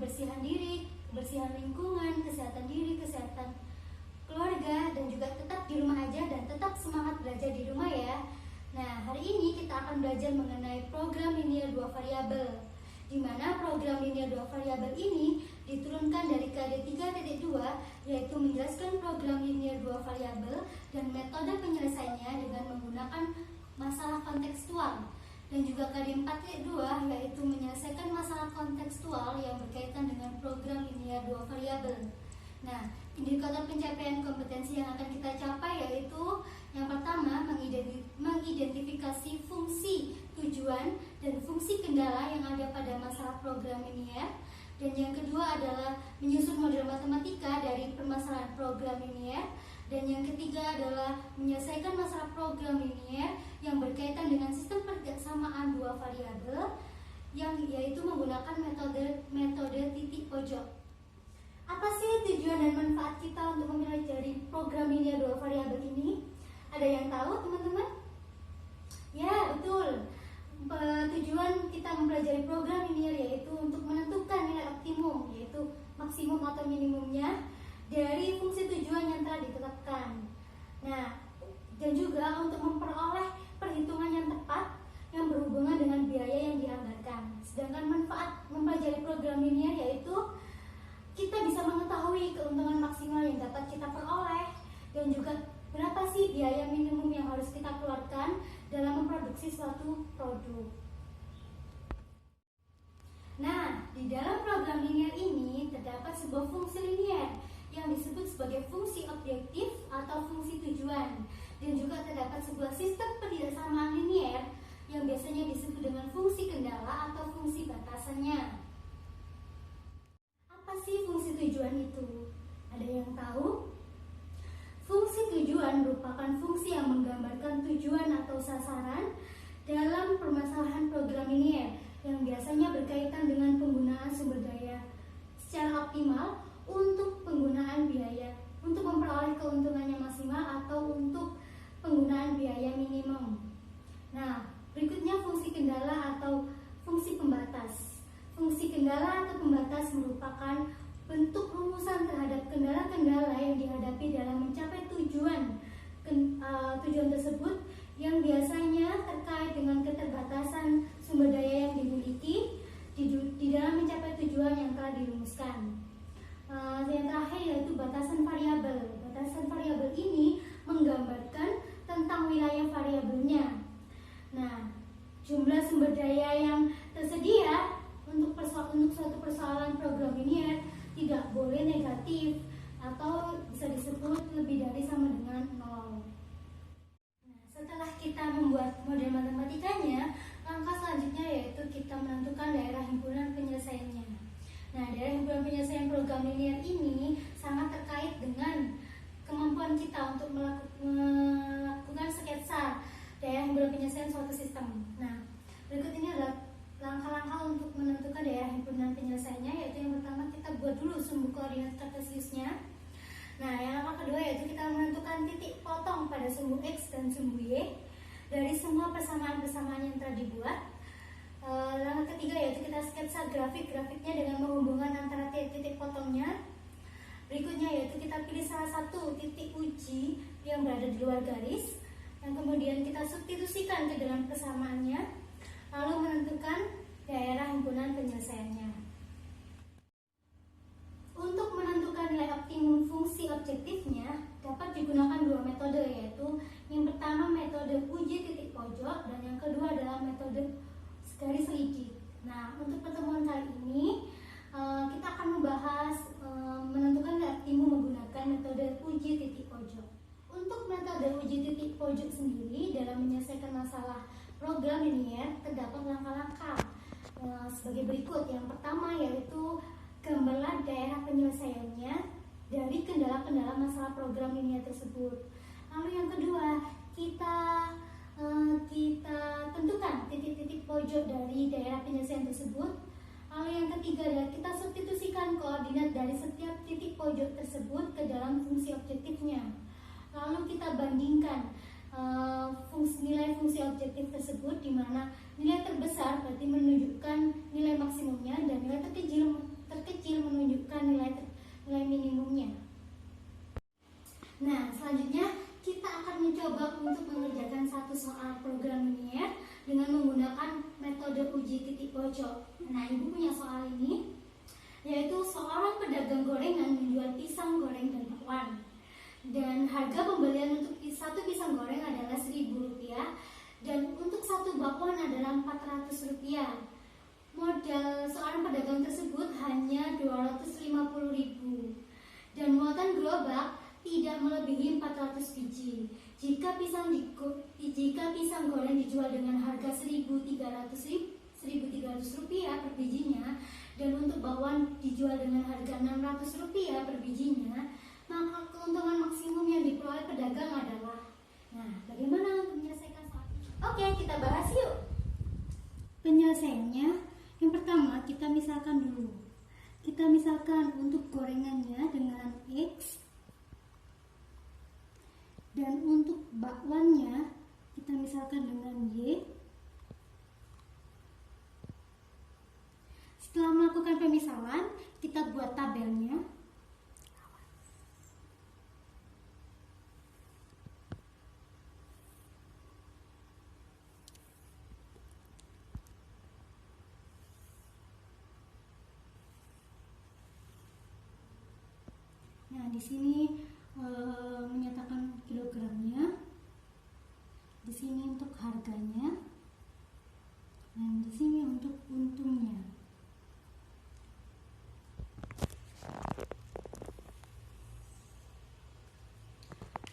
kebersihan diri, kebersihan lingkungan, kesehatan diri, kesehatan keluarga, dan juga tetap di rumah aja dan tetap semangat belajar di rumah ya. Nah, hari ini kita akan belajar mengenai program linear 2 variabel, di mana program linear 2 variabel ini diturunkan dari KD 3.2, yaitu menjelaskan program linear 2 variabel dan metode penyelesaiannya dengan menggunakan masalah kontekstual, dan juga KD 4.2 yaitu menyelesaikan masalah kontekstual yang berkaitan dengan program linear 2 variabel. Nah, indikator pencapaian kompetensi yang akan kita capai yaitu yang pertama, mengidentifikasi fungsi tujuan dan fungsi kendala yang ada pada masalah program linear, dan yang kedua adalah menyusun model matematika dari permasalahan program linear, dan yang ketiga adalah menyelesaikan masalah program linear yang berkaitan dengan sistem persamaan 2 variabel, yang yaitu menggunakan metode titik pojok. Apa sih tujuan dan manfaat kita untuk mempelajari program linear 2 variabel ini? Ada yang tahu, teman-teman? Ya, betul. Tujuan kita mempelajari program linear yaitu untuk menentukan nilai optimum, yaitu maksimum atau minimumnya dari fungsi tujuan yang telah ditetapkan. Nah, dan juga untuk memperoleh perhitungan yang tepat yang berhubungan dengan biaya yang dianggarkan. Sedangkan manfaat mempelajari program linear yaitu kita bisa mengetahui keuntungan maksimal yang dapat kita peroleh, dan juga berapa sih biaya minimum yang harus kita keluarkan dalam memproduksi suatu produk. Nah, di dalam program linear ini terdapat sebuah fungsi linear yang disebut sebagai fungsi objektif atau fungsi tujuan, dan juga terdapat sebuah sistem ketidaksamaan linear yang biasanya disebut dengan fungsi kendala atau fungsi batasannya. Apa sih fungsi tujuan itu? Ada yang tahu? Fungsi tujuan merupakan fungsi yang menggambarkan tujuan atau sasaran dalam permasalahan program linear yang biasanya berkaitan dengan penggunaan sumber daya secara optimal untuk penggunaan biaya, untuk memperoleh keuntungan yang maksimal atau untuk penggunaan biaya minimum. Nah, berikutnya fungsi kendala atau fungsi pembatas. Fungsi kendala atau pembatas merupakan bentuk rumusan terhadap kendala-kendala yang dihadapi dalam mencapai tujuan tersebut, yang biasanya terkait dengan keterbatasan sumber daya yang dimiliki di dalam mencapai tujuan yang telah dirumuskan. Yang terakhir yaitu batasan variabel. Batasan variabel ini menggambarkan tentang wilayah variabelnya. Nah, jumlah sumber daya yang tersedia untuk suatu persoalan program linear tidak boleh negatif atau bisa disebut lebih dari sama dengan 0. Nah, setelah kita membuat model matematikanya, langkah selanjutnya yaitu kita menentukan daerah himpunan penyelesaiannya. Nah, daerah himpunan penyelesaian program linear ini sangat terkait dengan kemampuan kita untuk melakukan sketsa daerah himpunan penyelesaian suatu sistem. Nah, berikut ini adalah langkah-langkah untuk menentukan daerah himpunan penyelesaiannya, yaitu yang pertama kita buat dulu sumbu koordinat kartesiusnya. Nah, yang langkah kedua yaitu kita menentukan titik potong pada sumbu X dan sumbu Y dari semua persamaan-persamaan yang telah dibuat. Langkah ketiga yaitu kita sketsa grafiknya dengan menghubungkan antara titik potongnya. Berikutnya yaitu kita pilih salah satu titik uji yang berada di luar garis, yang kemudian kita substitusikan ke dalam persamaannya, lalu menentukan daerah himpunan penyelesaiannya. Untuk menentukan nilai optimum fungsi objektifnya dapat digunakan dua metode, yaitu yang pertama metode uji titik pojok dan yang kedua adalah metode garis lidi. Nah, untuk pertemuan kali ini kita akan membahas menentukan nilai optimum menggunakan metode uji titik pojok. Untuk metode uji titik pojok sendiri dalam menyelesaikan masalah program linear terdapat langkah-langkah sebagai berikut. Yang pertama yaitu gambarlah daerah penyelesaiannya dari kendala-kendala masalah program linear tersebut. Lalu yang kedua, kita tentukan titik-titik pojok dari daerah penyelesaian tersebut. Lalu yang ketiga adalah kita substitusikan koordinat dari setiap titik pojok tersebut ke dalam fungsi objektifnya. Lalu kita bandingkan nilai fungsi objektif tersebut, di mana nilai terbesar berarti menunjukkan nilai maksimumnya dan nilai terkecil pojok. Nah, ibu punya soal ini, yaitu seorang pedagang gorengan menjual pisang goreng dan bakwan. Dan harga pembelian untuk satu pisang goreng adalah Rp1.000 dan untuk satu bakwan adalah Rp400. Modal seorang pedagang tersebut hanya Rp250.000 dan muatan gerobak tidak melebihi 400 biji. Jika pisang goreng dijual dengan harga Rp1.300 per bijinya dan untuk bakwan dijual dengan harga Rp600 per bijinya, maka keuntungan maksimum yang diperoleh pedagang adalah, nah, bagaimana untuk menyelesaikan soal ini? Oke, kita bahas yuk. Penyelesaiannya, yang pertama kita misalkan dulu. Kita misalkan untuk gorengannya dengan X dan untuk bakwannya kita misalkan dengan Y. Setelah melakukan pemisalan, kita buat tabelnya. Nah, di sini menyatakan kilogramnya, di sini untuk harganya, dan di sini untuk untungnya.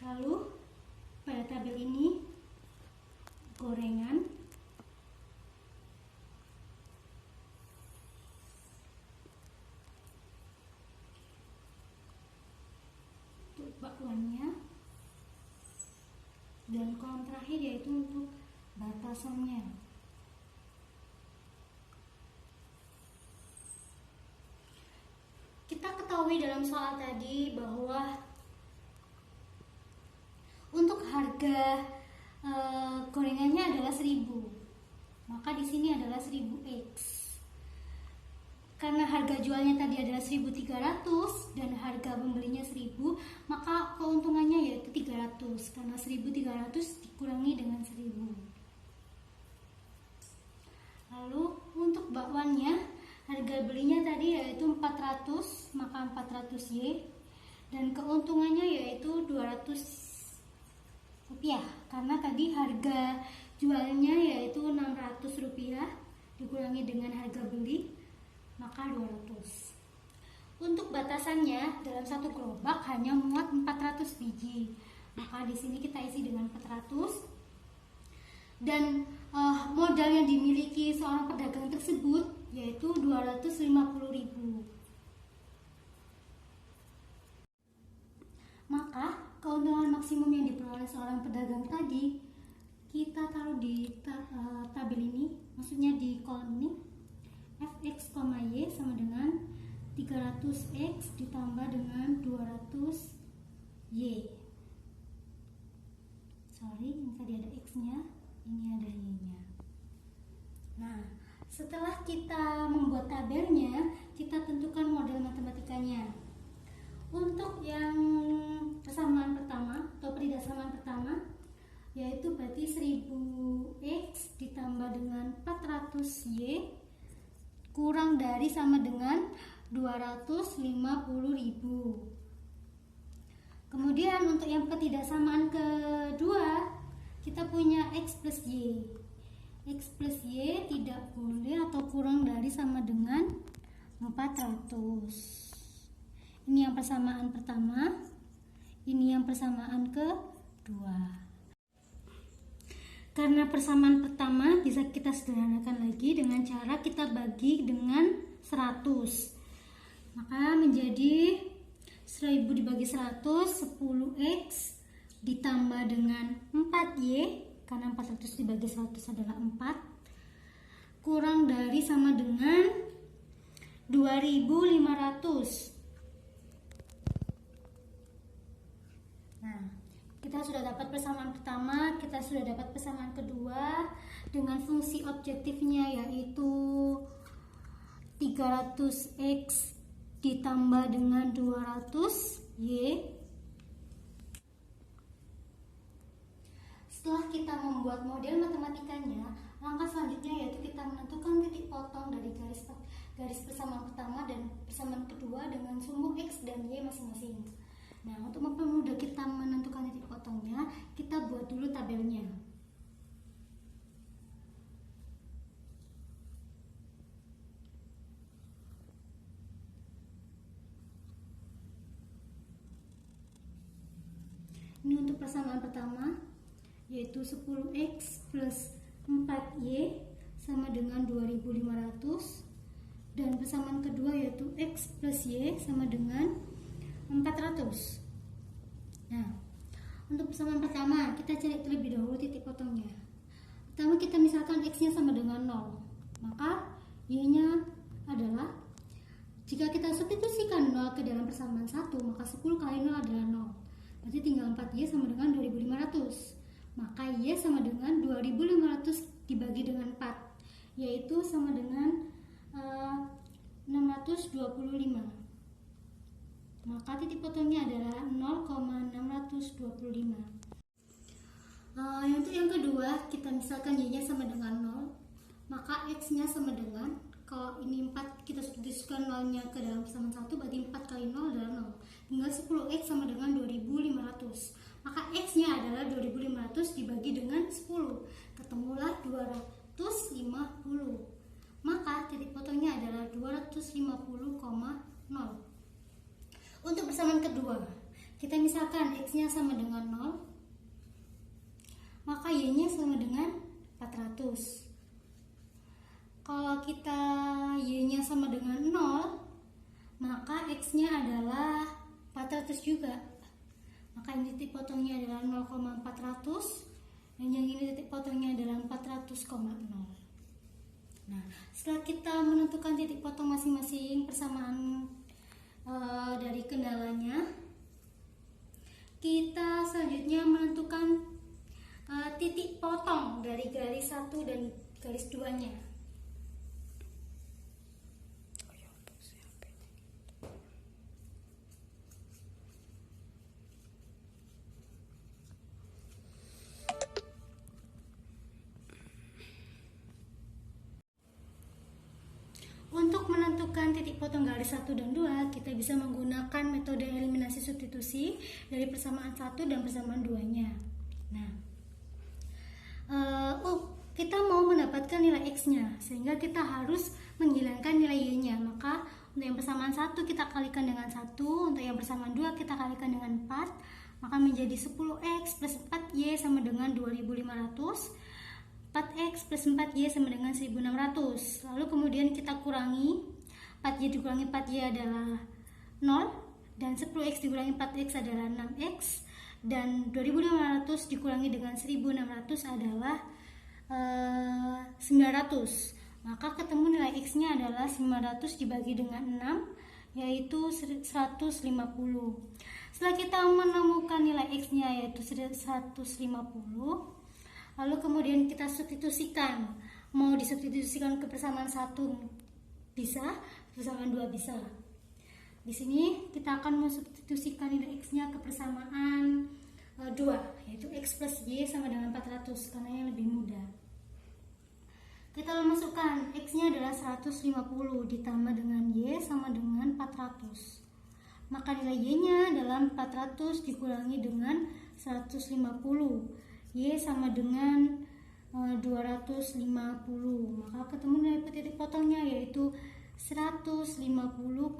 Lalu pada tabel ini gorengan, untuk bakwannya, dan kolom terakhir yaitu untuk batasannya. Kita ketahui dalam soal tadi bahwa untuk harga gorengannya adalah 1.000, maka di sini adalah 1.000x. Karena harga jualnya tadi adalah 1.300 dan harga pembelinya 1.000, maka keuntungannya yaitu 300 karena 1.300 dikurangi dengan 1.000. Lalu untuk bakwannya, harga belinya tadi yaitu 400, maka 400Y, dan keuntungannya yaitu 200 rupiah karena tadi harga jualnya yaitu Rp600 dikurangi dengan harga beli, maka 200. Untuk batasannya, dalam satu gerobak hanya muat 400 biji, maka di sini kita isi dengan 400. Dan modal yang dimiliki seorang pedagang tersebut yaitu Rp250.000. Maka keuntungan maksimum yang diperoleh seorang pedagang tadi kita taruh di tabel ini, maksudnya di kolom ini. Fx, Y sama dengan 300x ditambah dengan 200y. Sorry, ini tadi ada x nya, ini ada y nya. Nah, setelah kita membuat tabelnya, kita tentukan model matematikanya. Untuk yang persamaan pertama atau peridasarsamaan pertama, yaitu berarti 1000x ditambah dengan 400y kurang dari sama dengan 250.000. Kemudian untuk yang ketidaksamaan kedua, kita punya x plus y. X plus y tidak boleh atau kurang dari sama dengan 400. Ini yang persamaan pertama, ini yang persamaan kedua. Karena persamaan pertama bisa kita sederhanakan lagi dengan cara kita bagi dengan 100. Maka menjadi 1000 dibagi 100, 10x ditambah dengan 4y, karena 400 dibagi 100 adalah 4, kurang dari sama dengan 2500. Nah, kita sudah dapat persamaan pertama, kita sudah dapat persamaan kedua dengan fungsi objektifnya yaitu 300x ditambah dengan 200y. Setelah kita membuat model matematikanya, langkah selanjutnya yaitu kita menentukan titik potong dari garis persamaan pertama dan persamaan kedua dengan sumbu X dan Y masing-masing. Nah, untuk mempermudah kita menentukan titik potongnya, kita buat dulu tabelnya. Ini untuk persamaan pertama, yaitu 10X plus 4Y sama dengan 2500, dan persamaan kedua yaitu X plus Y sama dengan 400. Nah, untuk persamaan pertama kita cari terlebih dahulu titik potongnya. Pertama kita misalkan X nya sama dengan 0, maka Y nya adalah, jika kita substitusikan 0 ke dalam persamaan 1, maka 10 kali 0 adalah 0. Berarti tinggal 4Y sama dengan 2500. Maka Y sama dengan 2500 dibagi dengan 4, yaitu sama dengan 625. Maka titik potongnya adalah 0,625. Untuk yang kedua, kita misalkan Y nya sama dengan 0, maka X nya sama dengan, kalau ini 4 kita substitusikan 0 nya ke dalam persamaan 1, berarti 4 kali 0 adalah 0. Tinggal 10X sama dengan 2500. Maka X nya adalah 2500 dibagi dengan 10, ketemulah 250. Maka titik potongnya adalah 250,0. Untuk persamaan kedua, kita misalkan X nya sama dengan 0, maka Y nya sama dengan 400. Kalau kita Y nya sama dengan 0, maka X nya adalah 400 juga. Maka ini titik potongnya adalah 0,400, dan yang ini titik potongnya adalah 400,0. Nah, setelah kita menentukan titik potong masing-masing persamaan dari kendalanya, kita selanjutnya menentukan titik potong dari garis 1 dan garis 2 nya. Untuk menentukan titik potong garis 1 dan 2, kita bisa menggunakan metode eliminasi substitusi dari persamaan 1 dan persamaan 2-nya. Nah, kita mau mendapatkan nilai X-nya, sehingga kita harus menghilangkan nilai Y-nya. Maka untuk yang persamaan 1 kita kalikan dengan 1, untuk yang persamaan 2 kita kalikan dengan 4, maka menjadi 10X plus 4Y sama dengan 2500. 4X plus 4Y sama dengan 1600. Lalu kemudian kita kurangi, 4Y dikurangi 4Y adalah 0, dan 10X dikurangi 4X adalah 6X, dan 2500 dikurangi dengan 1600 adalah 900. Maka ketemu nilai X nya adalah 900 dibagi dengan 6, yaitu 150. Setelah kita menemukan nilai X nya yaitu 150, lalu kemudian kita substitusikan. Mau disubstitusikan ke persamaan 1 bisa, persamaan 2 bisa. Di sini kita akan mensubstitusikan nilai X-nya ke persamaan 2, yaitu X plus Y sama dengan 400, karena yang lebih mudah. Kita masukkan X-nya adalah 150 ditambah dengan Y sama dengan 400. Maka nilai Y-nya adalah 400 dikurangi dengan 150. Y sama dengan 250. Maka ketemu nilai titik potongnya yaitu 150,250.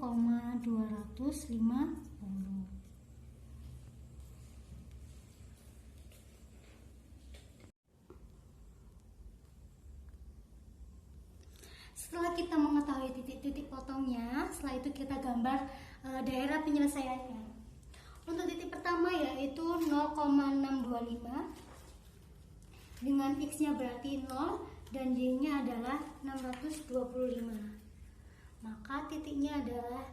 Setelah kita mengetahui titik-titik potongnya, setelah itu kita gambar daerah penyelesaiannya. Untuk titik pertama yaitu 0,625 dengan X-nya berarti 0 dan Y-nya adalah 625. Maka titiknya adalah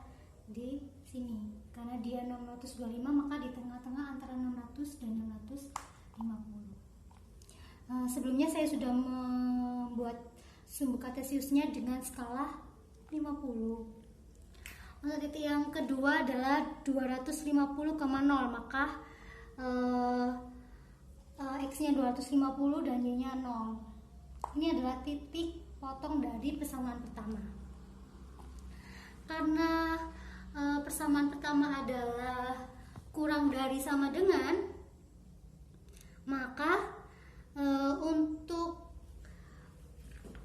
di sini. Karena dia 625, maka di tengah-tengah antara 600 dan 650. Sebelumnya saya sudah membuat sumbu kartesiusnya dengan skala 50. Untuk titik yang kedua adalah 250,0, maka X-nya 250 dan Y-nya 0. Ini adalah titik potong dari persamaan pertama. Karena persamaan pertama adalah kurang dari sama dengan, maka untuk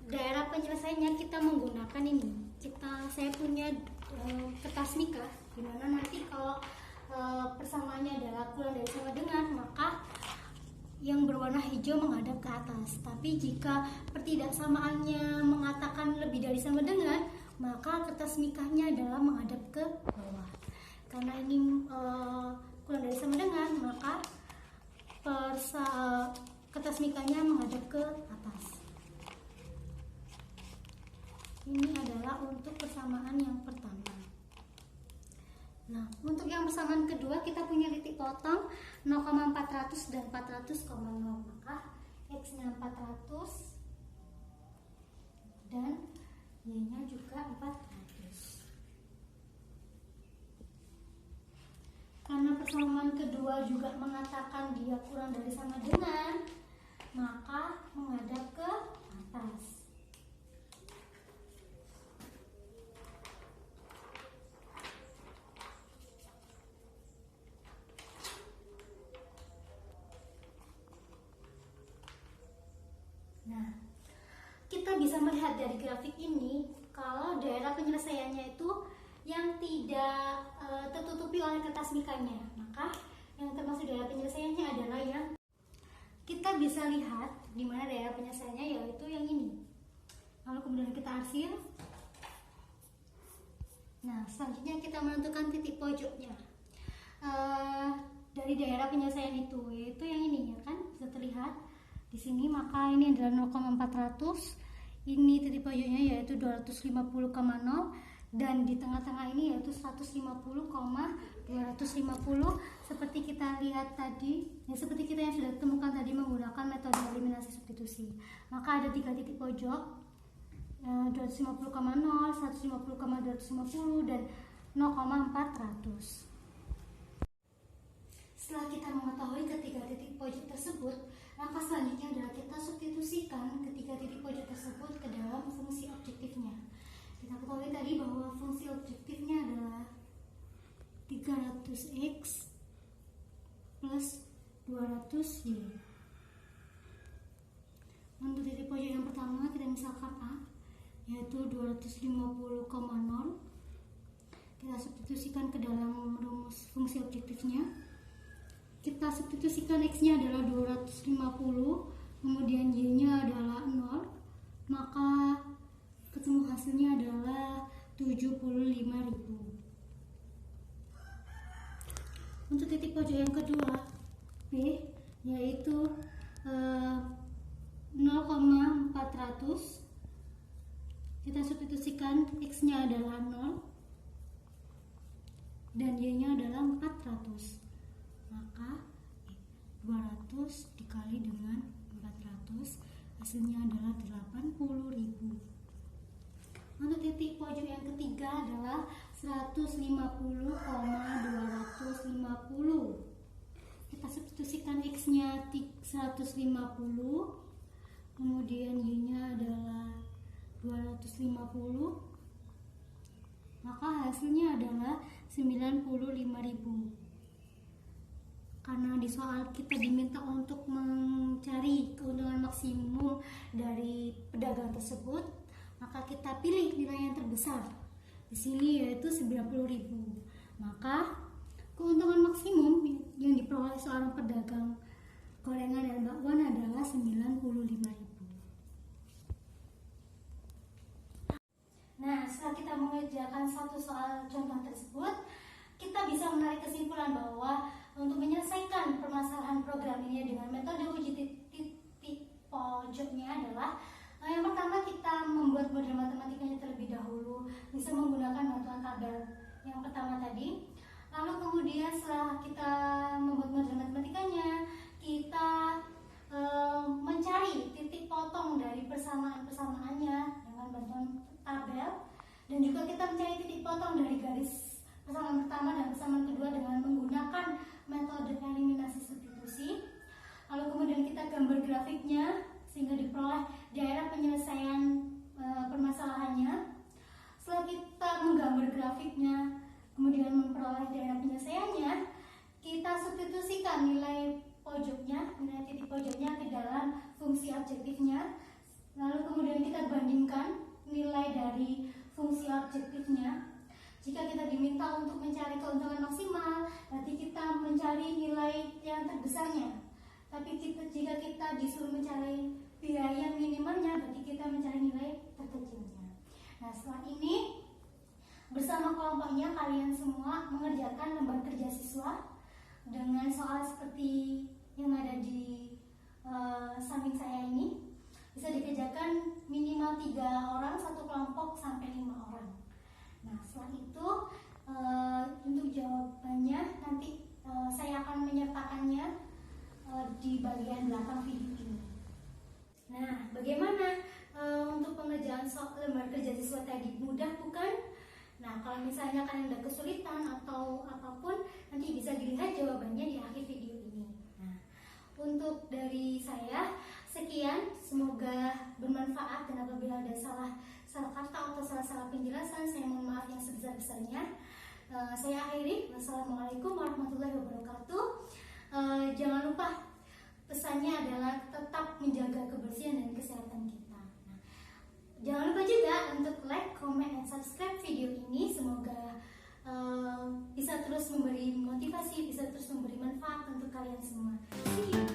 daerah penyelesaiannya kita menggunakan ini. Saya punya kertas nikah, dimana nanti kalau persamaannya adalah kurang dari sama dengan, maka yang berwarna hijau menghadap ke atas. Tapi jika pertidaksamaannya mengatakan lebih dari sama dengan, maka kertas mikahnya adalah menghadap ke bawah. Karena ini kurang dari sama dengan, maka kertas mikahnya menghadap ke atas. Ini adalah untuk persamaan yang pertama. Nah, untuk yang persamaan kedua kita punya titik potong 0,400 dan 400,0. Maka X-nya 400 dan Y-nya juga 400. Karena persamaan kedua juga mengatakan dia kurang dari sama dengan, maka menghadap ke atas. Nah, kita bisa melihat dari grafik ini kalau daerah penyelesaiannya itu yang tidak tertutupi oleh kertas mikanya, maka yang termasuk daerah penyelesaiannya adalah yang kita bisa lihat di mana daerah penyelesaiannya, yaitu yang ini. Lalu kemudian kita arsir. Nah, selanjutnya kita menentukan titik pojoknya dari daerah penyelesaian itu, yaitu yang ini, ya kan, bisa terlihat di sini. Maka ini adalah 0,400, ini titik pojoknya yaitu 250,0, dan di tengah-tengah ini yaitu 150,250. Seperti kita lihat tadi, seperti kita yang sudah temukan tadi menggunakan metode eliminasi substitusi. Maka ada 3 titik pojok, 250,0, 150,250 dan 0,400. Setelah kita mengetahui ketiga titik pojok tersebut, langkah selanjutnya adalah kita substitusikan ketiga titik pojok tersebut ke dalam fungsi objektifnya. Kita ketahui tadi bahwa fungsi objektifnya adalah 300x plus 200y. Untuk titik pojok yang pertama kita misalkan A, yaitu 250,0. Kita substitusikan ke dalam rumus fungsi objektifnya. Kita substitusikan X-nya adalah 250, kemudian Y-nya adalah 0, maka ketemu hasilnya adalah 75.000. Untuk titik pojok yang kedua, B, yaitu 0,400. Kita substitusikan X-nya adalah 0 dan Y-nya adalah 400. Maka 200 dikali dengan 400, hasilnya adalah 80.000. Untuk titik pojok yang ketiga adalah 150,250. Kita substitusikan X-nya 150, kemudian Y-nya adalah 250, maka hasilnya adalah 95.000. Karena di soal kita diminta untuk mencari keuntungan maksimum dari pedagang tersebut, maka kita pilih nilai yang terbesar. Di sini yaitu 90.000. Maka keuntungan maksimum yang diperoleh seorang pedagang gorengan dan bakwan adalah 95.000. Nah, setelah kita mengerjakan satu soal contoh tersebut, kita bisa menarik kesimpulan bahwa untuk menyelesaikan permasalahan program ini dengan metode uji titik pojoknya adalah yang pertama kita membuat model matematikanya terlebih dahulu, bisa menggunakan bantuan tabel yang pertama tadi. Lalu kemudian setelah kita membuat model matematikanya, kita mencari titik potong dari persamaan-persamaannya dengan bantuan tabel, dan juga kita mencari titik potong dari garis persamaan pertama dan persamaan kedua dengan menggunakan metode eliminasi substitusi. lalu kemudian kita gambar grafiknya sehingga diperoleh daerah penyelesaian permasalahannya. Setelah kita menggambar grafiknya, kemudian memperoleh daerah penyelesaiannya, kita substitusikan nilai titik pojoknya ke dalam fungsi objektifnya. Lalu kemudian kita bandingkan nilai dari fungsi objektifnya. Jika kita diminta untuk mencari keuntungan maksimal, berarti kita mencari nilai yang terbesarnya. Tapi jika kita disuruh mencari biaya minimalnya, berarti kita mencari nilai terkecilnya. Nah, setelah ini bersama kelompoknya kalian semua mengerjakan lembar kerja siswa dengan soal seperti yang ada di samping saya ini. Bisa dikerjakan minimal 3 orang satu kelompok sampai 5 orang. Nah, setelah itu untuk jawabannya nanti saya akan menyertakannya di bagian belakang video ini. Nah, bagaimana untuk pengerjaan lembar kerja siswa tadi? Mudah bukan? Nah, kalau misalnya kalian ada kesulitan atau apapun, nanti bisa dilihat jawabannya di akhir video ini. Nah, untuk dari saya sekian, semoga bermanfaat, dan apabila ada salah kata atau salah penjelasan, saya mohon maaf yang sebesar-besarnya. Saya akhiri. Wassalamualaikum warahmatullahi wabarakatuh. Jangan lupa, pesannya adalah tetap menjaga kebersihan dan kesehatan kita. Nah, jangan lupa juga untuk like, comment, dan subscribe video ini. Semoga bisa terus memberi motivasi, bisa terus memberi manfaat untuk kalian semua. See you.